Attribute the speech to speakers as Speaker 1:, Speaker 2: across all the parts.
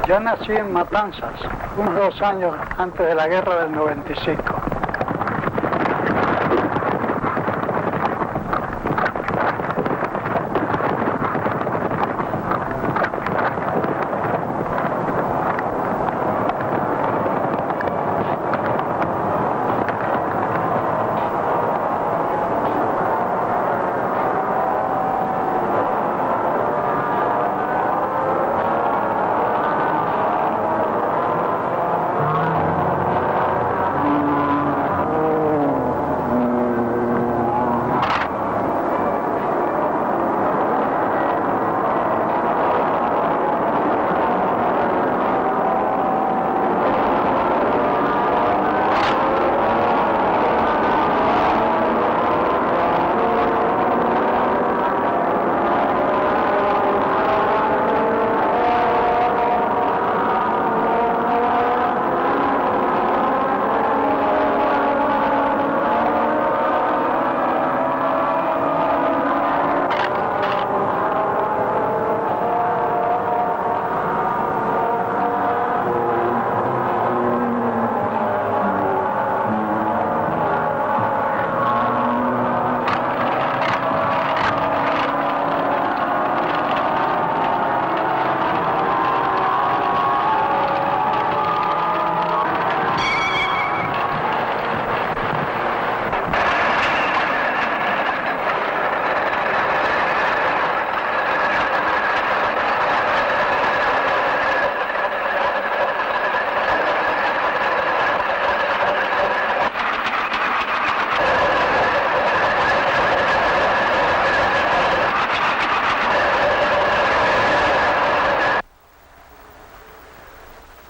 Speaker 1: Yo nací en Matanzas, unos 2 años antes de la guerra del 95.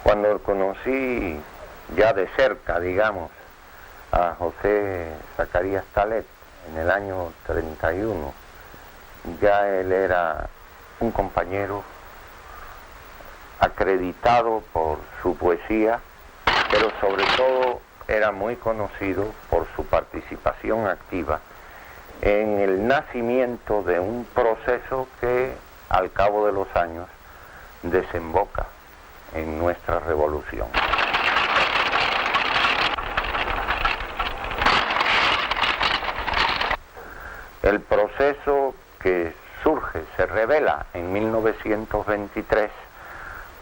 Speaker 2: Cuando conocí ya de cerca, digamos, a José Zacarías Talet en el año 31, ya él era un compañero acreditado por su poesía, pero sobre todo era muy conocido por su participación activa en el nacimiento de un proceso que al cabo de los años desemboca en nuestra revolución. El proceso que surge, se revela en 1923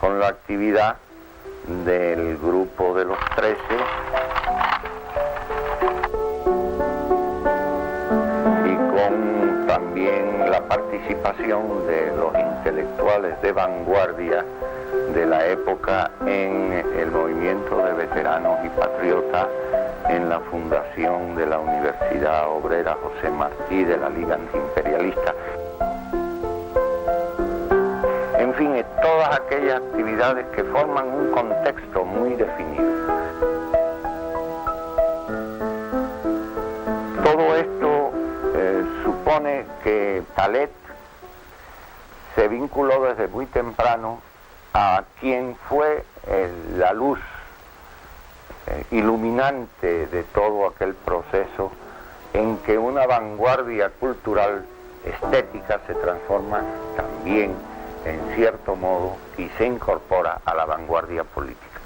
Speaker 2: con la actividad del grupo de los 13 y con también la participación de los intelectuales de vanguardia de la época en el movimiento de veteranos y patriotas, en la fundación de la Universidad Obrera José Martí, de la Liga Antiimperialista. En fin, todas aquellas actividades que forman un contexto muy definido. Todo esto supone que Talet se vinculó desde muy temprano a quien fue la luz iluminante de todo aquel proceso en que una vanguardia cultural estética se transforma también en cierto modo y se incorpora a la vanguardia política.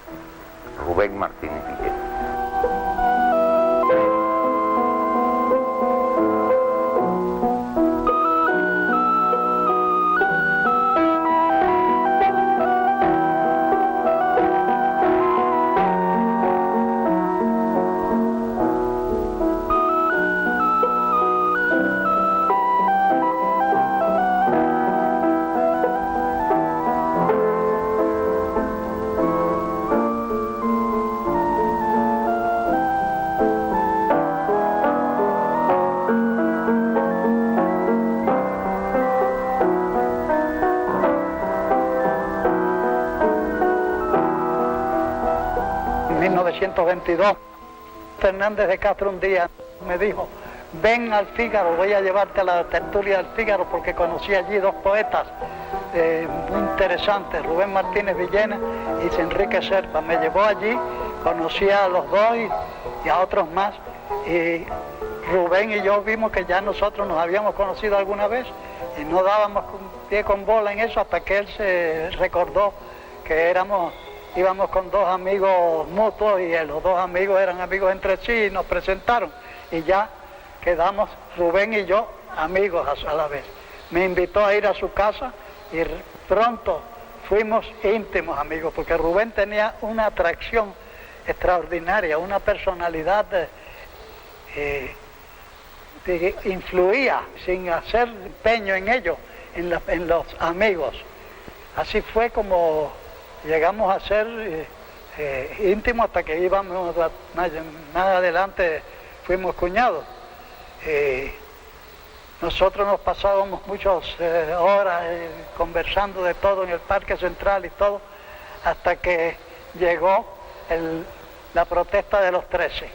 Speaker 2: Rubén Martínez Villena.
Speaker 1: En 1922, Fernández de Castro un día me dijo: ven al Fígaro, voy a llevarte a la tertulia del Fígaro, porque conocí allí 2 poetas muy interesantes, Rubén Martínez Villena y Enrique Serpa. Me llevó allí, conocí a los 2 y a otros más, y Rubén y yo vimos que ya nosotros nos habíamos conocido alguna vez y no dábamos pie con bola en eso, hasta que él se recordó que íbamos con dos amigos mutuos y los dos amigos eran amigos entre sí y nos presentaron y ya quedamos Rubén y yo amigos a la vez. Me invitó a ir a su casa y pronto fuimos íntimos amigos porque Rubén tenía una atracción extraordinaria, una personalidad que influía sin hacer empeño en ello, en los amigos. Así fue como llegamos a ser íntimos hasta que íbamos más adelante, fuimos cuñados. Nosotros nos pasábamos muchas horas conversando de todo en el Parque Central y todo, hasta que llegó la protesta de los 13.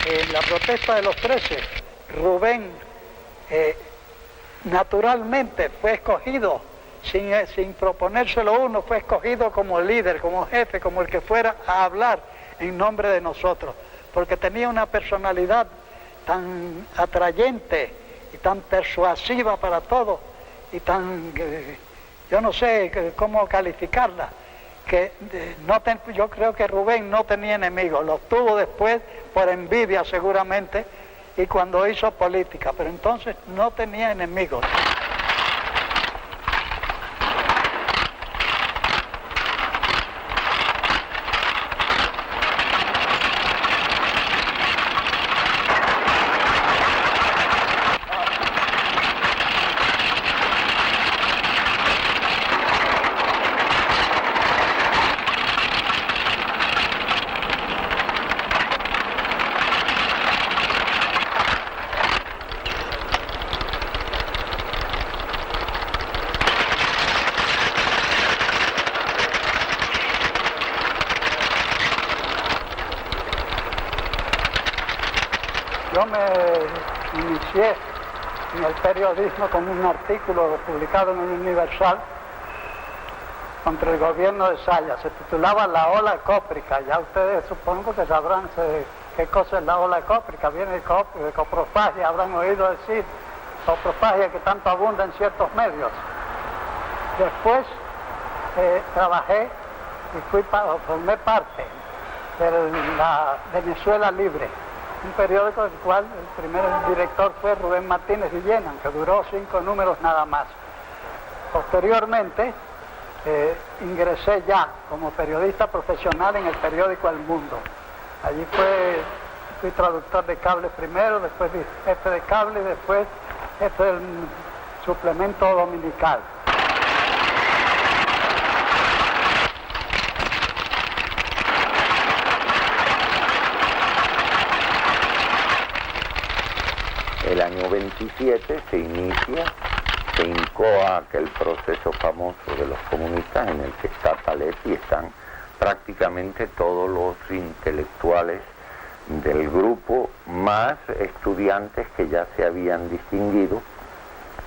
Speaker 1: En la protesta de los 13, Rubén naturalmente fue escogido, sin proponérselo uno, fue escogido como líder, como jefe, como el que fuera a hablar en nombre de nosotros, porque tenía una personalidad tan atrayente y tan persuasiva para todo, y tan, yo no sé cómo calificarla, que yo creo que Rubén no tenía enemigos, los tuvo después por envidia seguramente, y cuando hizo política, pero entonces no tenía enemigos. Yo me inicié en el periodismo con un artículo publicado en el Universal contra el gobierno de Saya. Se titulaba La Ola Cóprica. Ya ustedes supongo que sabrán qué cosa es la ola cóprica. Viene de coprofagia, habrán oído decir, coprofagia que tanto abunda en ciertos medios. Después trabajé y formé parte de la Venezuela Libre, un periódico del cual el primer director fue Rubén Martínez Villena, que duró 5 números nada más. Posteriormente ingresé ya como periodista profesional en el periódico El Mundo. Allí fui traductor de cable primero, después jefe de cable y después jefe del suplemento dominical.
Speaker 2: El año 27 se incoa aquel proceso famoso de los comunistas en el que está Talet y están prácticamente todos los intelectuales del grupo, más estudiantes que ya se habían distinguido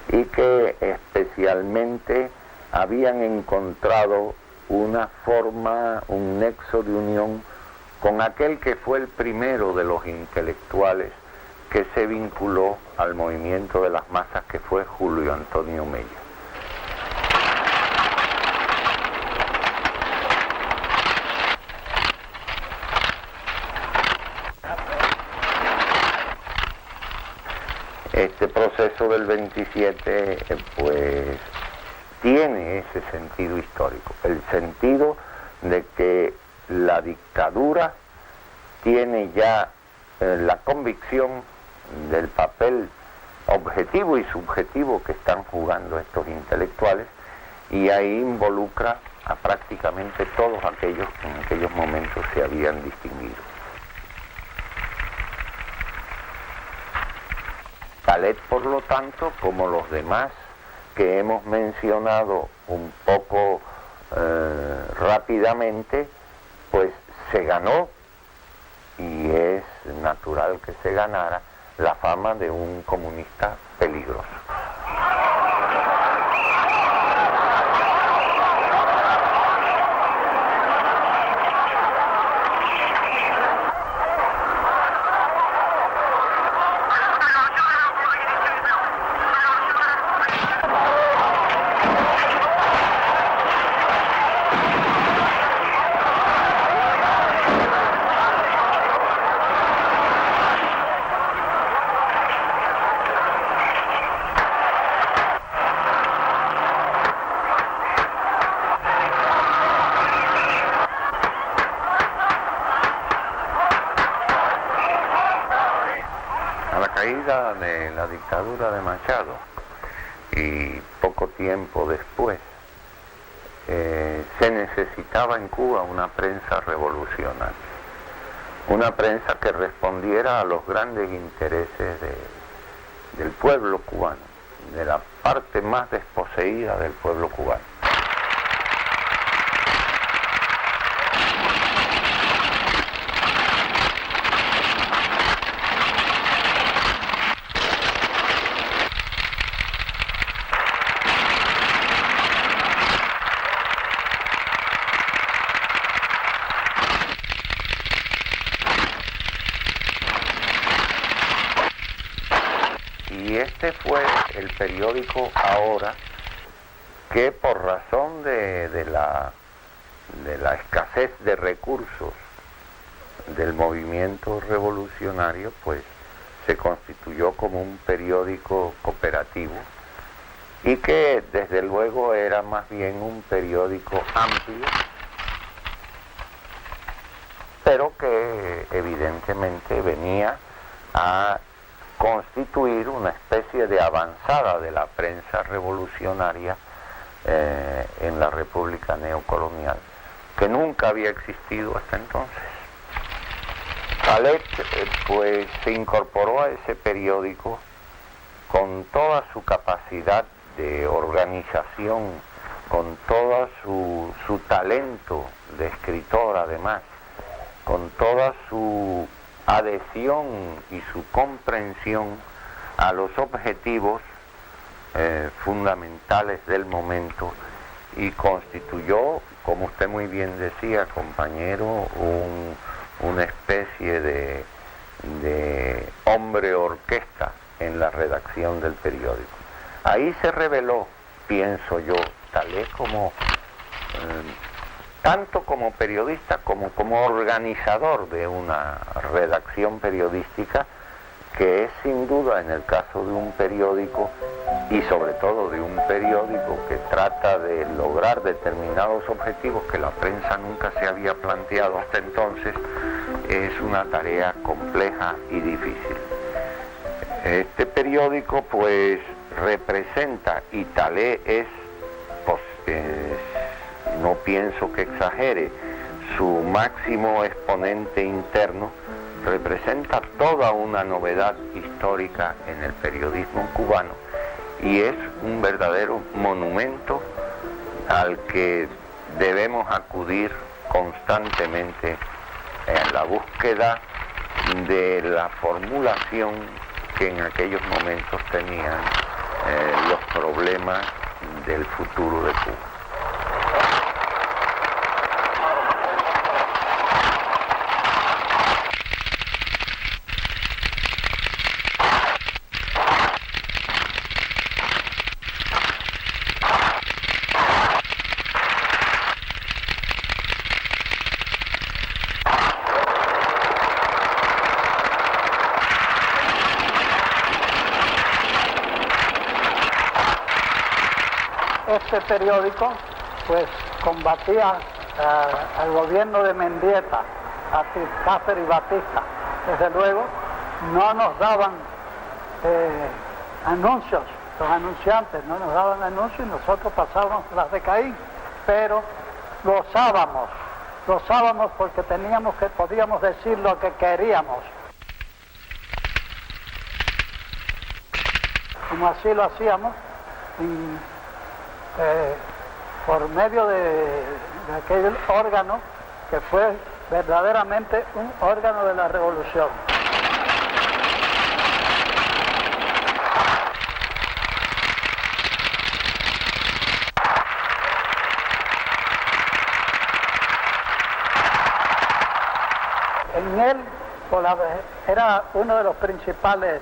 Speaker 2: y que especialmente habían encontrado una forma, un nexo de unión con aquel que fue el primero de los intelectuales que se vinculó al movimiento de las masas, que fue Julio Antonio Mella. Este proceso del 27 pues tiene ese sentido histórico, el sentido de que la dictadura tiene ya la convicción del papel objetivo y subjetivo que están jugando estos intelectuales, y ahí involucra a prácticamente todos aquellos que en aquellos momentos se habían distinguido. Talet, por lo tanto, como los demás que hemos mencionado un poco rápidamente, pues se ganó, y es natural que se ganara, la fama de un comunista peligroso. la caída de la dictadura de Machado y poco tiempo después, se necesitaba en Cuba una prensa revolucionaria, una prensa que respondiera a los grandes intereses del pueblo cubano, de la parte más desposeída del pueblo cubano. Y este fue el periódico Ahora, que por razón de la escasez de recursos del movimiento revolucionario, pues se constituyó como un periódico cooperativo y que desde luego era más bien un periódico amplio, pero que evidentemente venía a constituir una especie de avanzada de la prensa revolucionaria en la República Neocolonial, que nunca había existido hasta entonces. Talet pues se incorporó a ese periódico con toda su capacidad de organización, con todo su talento de escritor además, con toda su adhesión y su comprensión a los objetivos fundamentales del momento, y constituyó, como usted muy bien decía, compañero, una especie de hombre orquesta en la redacción del periódico. Ahí se reveló, pienso yo, Talet como tanto como periodista como organizador de una redacción periodística, que es sin duda, en el caso de un periódico, y sobre todo de un periódico que trata de lograr determinados objetivos que la prensa nunca se había planteado hasta entonces, es una tarea compleja y difícil. Este periódico pues representa, y Talet es, no pienso que exagere, su máximo exponente interno, representa toda una novedad histórica en el periodismo cubano y es un verdadero monumento al que debemos acudir constantemente en la búsqueda de la formulación que en aquellos momentos tenían los problemas del futuro de Cuba.
Speaker 1: Este periódico pues combatía al gobierno de Mendieta, a Cáceres y Batista. Desde luego no nos daban anuncios, los anunciantes no nos daban anuncios y nosotros pasábamos las de Caín, pero gozábamos porque podíamos decir lo que queríamos. Como así lo hacíamos, por medio de aquel órgano que fue verdaderamente un órgano de la revolución. En él era uno de los principales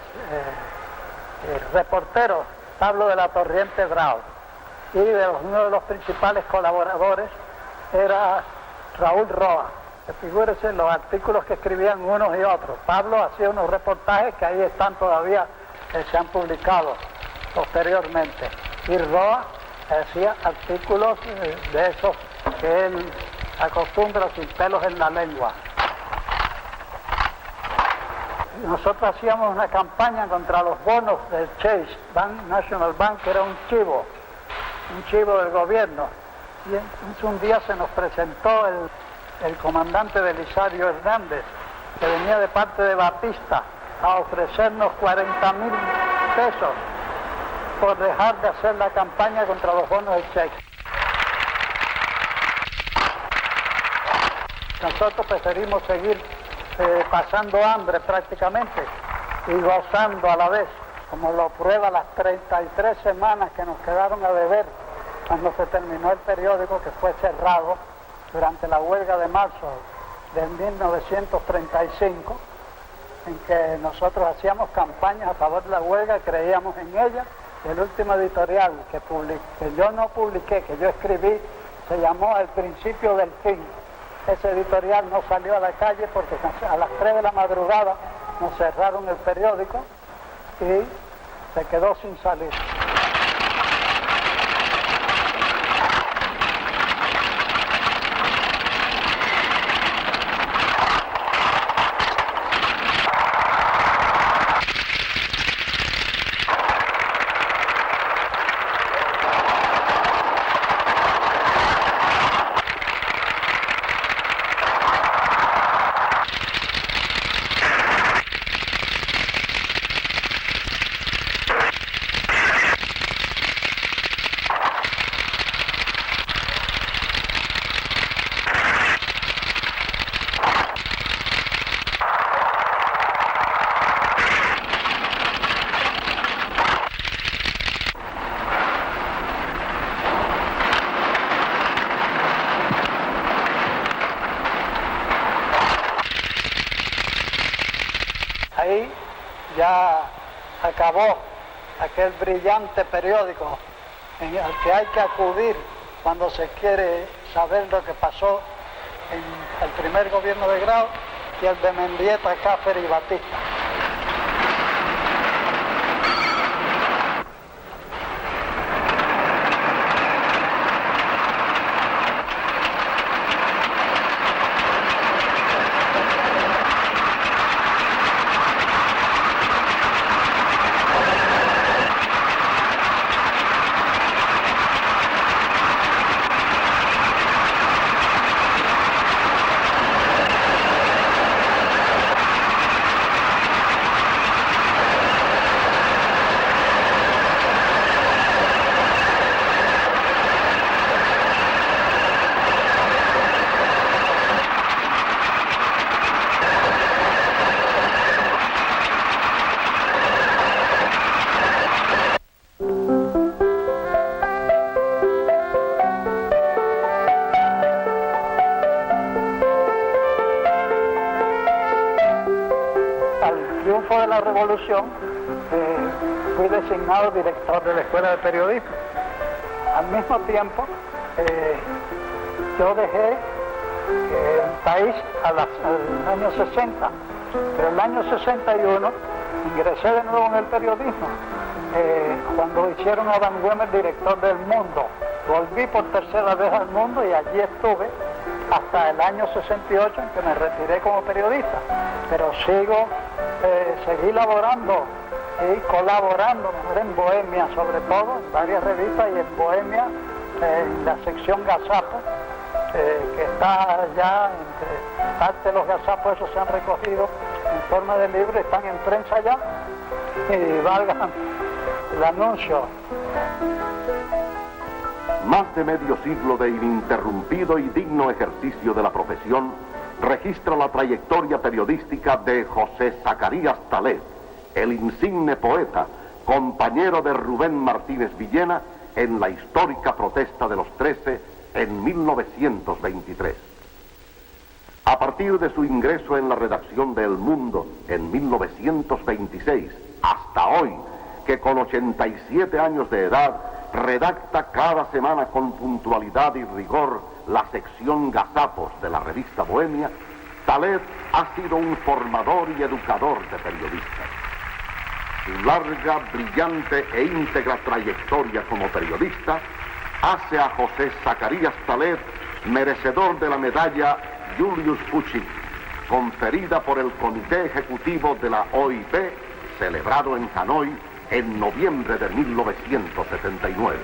Speaker 1: reporteros, Pablo de la Torriente Bravo, y uno de los principales colaboradores era Raúl Roa. Figúrese los artículos que escribían unos y otros. Pablo hacía unos reportajes que ahí están todavía, se han publicado posteriormente. Y Roa hacía artículos de esos que él acostumbra, sin pelos en la lengua. nosotros hacíamos una campaña contra los bonos del Chase Bank, National Bank, que era un chivo del gobierno. Y entonces un día se nos presentó el comandante Belisario Hernández, que venía de parte de Batista, a ofrecernos 40,000 pesos por dejar de hacer la campaña contra los bonos del Chase. Nosotros preferimos seguir pasando hambre prácticamente y gozando a la vez, como lo prueba las 33 semanas que nos quedaron a deber cuando se terminó el periódico, que fue cerrado durante la huelga de marzo de 1935, en que nosotros hacíamos campañas a favor de la huelga, creíamos en ella. El último editorial que yo no publiqué, que yo escribí, se llamó El principio del fin. Ese editorial no salió a la calle porque a las 3 de la madrugada nos cerraron el periódico y se quedó sin salir. Ahí ya acabó aquel brillante periódico al que hay que acudir cuando se quiere saber lo que pasó en el primer gobierno de Grau y el de Mendieta, Cáfer y Batista. De la revolución fui designado director de la Escuela de Periodismo. Al mismo tiempo yo dejé el país al año 60, pero en el año 61 ingresé de nuevo en el periodismo cuando hicieron a Van Wemmer director del Mundo. Volví por tercera vez al Mundo y allí estuve hasta el año 68, en que me retiré como periodista, pero seguí laborando y colaborando en Bohemia, sobre todo, en varias revistas, y en Bohemia, en la sección Gazapo, que está ya, entre parte de los gazapos, esos se han recogido en forma de libro, están en prensa ya, y valgan el anuncio.
Speaker 3: Más de medio siglo de ininterrumpido y digno ejercicio de la profesión registra la trayectoria periodística de José Zacarías Talet, el insigne poeta, compañero de Rubén Martínez Villena en la histórica protesta de los 13 en 1923. A partir de su ingreso en la redacción de El Mundo en 1926 hasta hoy, que con 87 años de edad redacta cada semana con puntualidad y rigor la sección Gazapos de la revista Bohemia, Talet ha sido un formador y educador de periodistas. Su larga, brillante e íntegra trayectoria como periodista hace a José Zacarías Talet merecedor de la medalla Julius Fuchs, conferida por el Comité Ejecutivo de la OIT, celebrado en Hanoi en noviembre de 1979.